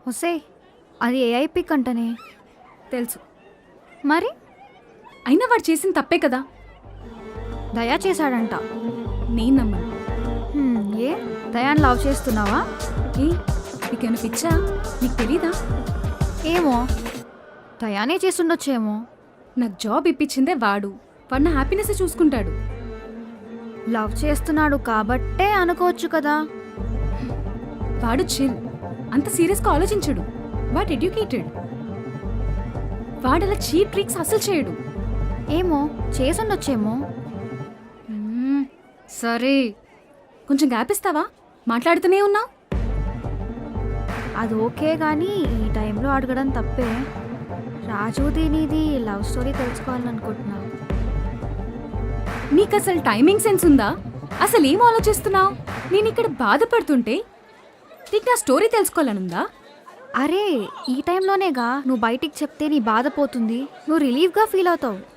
ఒసే అది AI pick అంటనే. తెలుసు. మరి అయినా వాడు చేసిన తప్పే కదా. దయా చేశాడంట. నేను నమ్మను. ఏ దయాన్ని లవ్ చేస్తున్నావా? ఏ నీకేమైనా పిచ్చా? నీకు తెలీదా? ఏమో, దయానే చేస్తుండొచ్చేమో. నాకు జాబ్ ఇప్పించిందే వాడు. వాడు నా హ్యాపీనెస్ చూసుకుంటాడు. లవ్ చేస్తున్నాడు కాబట్టే అనుకోవచ్చు కదా. వాడు చిల్, అంత సీరియస్గా ఆలోచించడు. వాడు ఎడ్యుకేటెడ్. వాడు అలా చీప్ ట్రిక్స్ అసలు చేయడు. ఏమో, చేసుండొచ్చేమో. సరే, కొంచెం గ్యాప్ ఇస్తావా? మాట్లాడుతూనే ఉన్నావు. అది ఓకే కానీ ఈ టైంలో అడగడం తప్పే. రాజుది నీది లవ్ స్టోరీ తెలుసుకోవాలనుకుంటున్నా. నీకు అసలు టైమింగ్ సెన్స్ ఉందా? అసలు ఏం ఆలోచిస్తున్నావు? నేను ఇక్కడ బాధపడుతుంటే నీకు నా స్టోరీ తెలుసుకోవాలనుందా? అరే, ఈ టైంలోనేగా నువ్వు బయటికి చెప్తే నీ బాధ పోతుంది, నువ్వు రిలీఫ్గా ఫీల్ అవుతావు.